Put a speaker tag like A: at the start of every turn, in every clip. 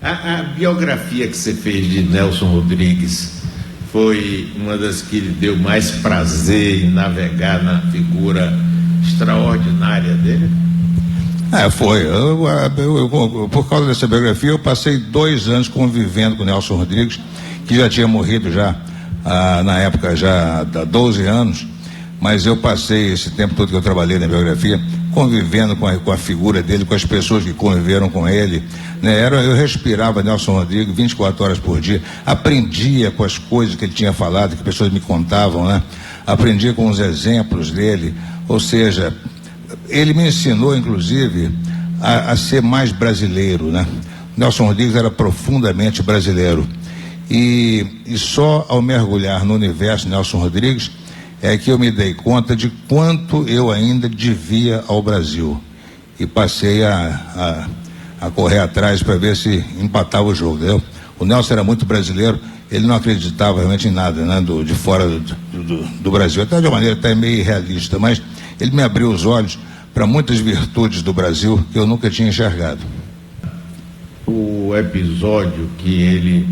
A: A biografia que você fez de Nelson Rodrigues foi uma das que lhe deu mais prazer em navegar na figura extraordinária dele?
B: Foi. Por causa dessa biografia, eu passei 2 anos convivendo com o Nelson Rodrigues, que já tinha morrido na época, já há 12 anos, mas eu passei esse tempo todo que eu trabalhei na biografia convivendo com a figura dele, com as pessoas que conviveram com ele, né? Eu respirava Nelson Rodrigues 24 horas por dia, aprendia com as coisas que ele tinha falado, que pessoas me contavam, né? Aprendia com os exemplos dele, ou seja, ele me ensinou, inclusive, a ser mais brasileiro, né? Nelson Rodrigues era profundamente brasileiro. E só ao mergulhar no universo Nelson Rodrigues é que eu me dei conta de quanto eu ainda devia ao Brasil. E passei a correr atrás para ver se empatava o jogo, entendeu? O Nelson era muito brasileiro, ele não acreditava realmente em nada, né, de fora do Brasil, até de uma maneira até meio irrealista, mas ele me abriu os olhos para muitas virtudes do Brasil que eu nunca tinha enxergado.
A: O episódio que ele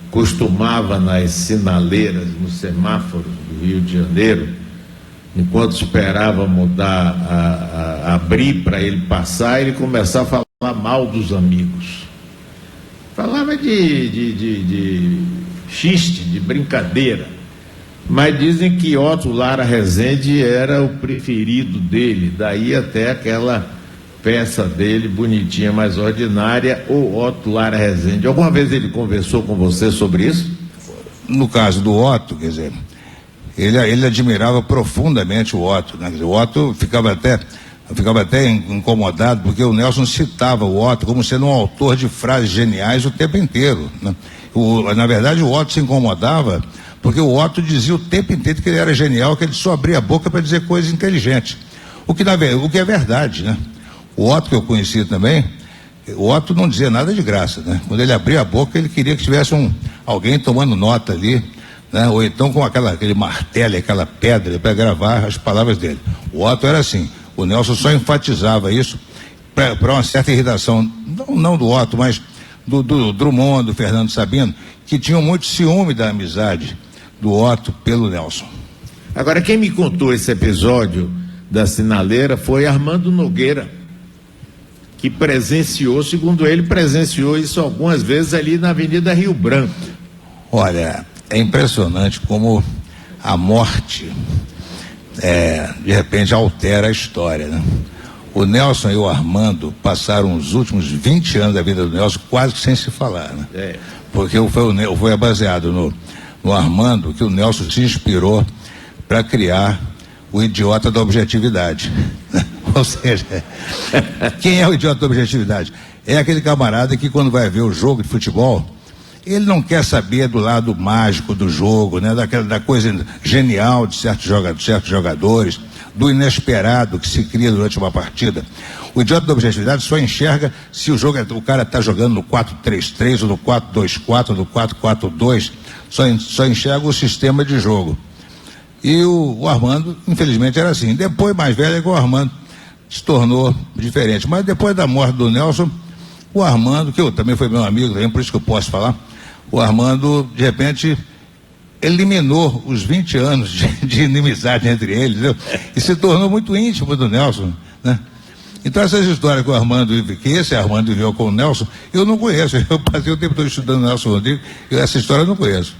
A: costumava nas sinaleiras, nos semáforos do Rio de Janeiro, enquanto esperava mudar, abrir para ele passar, ele começava a falar mal dos amigos. Falava de xiste, de brincadeira. Mas dizem que Otto Lara Rezende era o preferido dele, daí até aquela peça dele, bonitinha, mas ordinária, o Otto Lara Rezende. Alguma vez ele conversou com você sobre isso?
B: No caso do Otto, quer dizer, ele admirava profundamente o Otto, né? O Otto ficava até incomodado, porque o Nelson citava o Otto como sendo um autor de frases geniais o tempo inteiro, né? Na verdade, o Otto se incomodava porque o Otto dizia o tempo inteiro que ele era genial, que ele só abria a boca para dizer coisas inteligentes. O que é verdade, né? O Otto que eu conheci também, o Otto não dizia nada de graça, né? Quando ele abria a boca, ele queria que tivesse alguém tomando nota ali, né? Ou então com aquele martelo, aquela pedra para gravar as palavras dele. O Otto era assim. O Nelson só enfatizava isso para uma certa irritação, não do Otto, mas do Drummond, do Fernando Sabino, que tinham muito ciúme da amizade do Otto pelo Nelson.
A: Agora, quem me contou esse episódio da sinaleira foi Armando Nogueira, que presenciou, segundo ele, presenciou isso algumas vezes ali na Avenida Rio Branco.
B: Olha, é impressionante como a morte de repente altera a história, né? O Nelson e o Armando passaram os últimos 20 anos da vida do Nelson quase que sem se falar, né? Porque foi baseado no Armando que o Nelson se inspirou para criar o idiota da objetividade. Ou seja, quem é o idiota da objetividade? É aquele camarada que quando vai ver o jogo de futebol, ele não quer saber do lado mágico do jogo, né? Da coisa genial de certos jogadores, do inesperado que se cria durante uma partida. O idiota da objetividade só enxerga se o cara está jogando no 4-3-3 ou no 4-2-4 ou no 4-4-2, só enxerga o sistema de jogo. E o Armando, infelizmente, era assim. Depois, mais velho, é que o Armando se tornou diferente. Mas depois da morte do Nelson, o Armando, que eu também foi meu amigo, também, por isso que eu posso falar, o Armando, de repente, eliminou os 20 anos de inimizade entre eles, entendeu? E se tornou muito íntimo do Nelson, né? Então essas histórias que o Armando vive, que esse Armando viveu com o Nelson, eu não conheço. Eu passei o tempo todo estudando o Nelson Rodrigues, e essa história eu não conheço.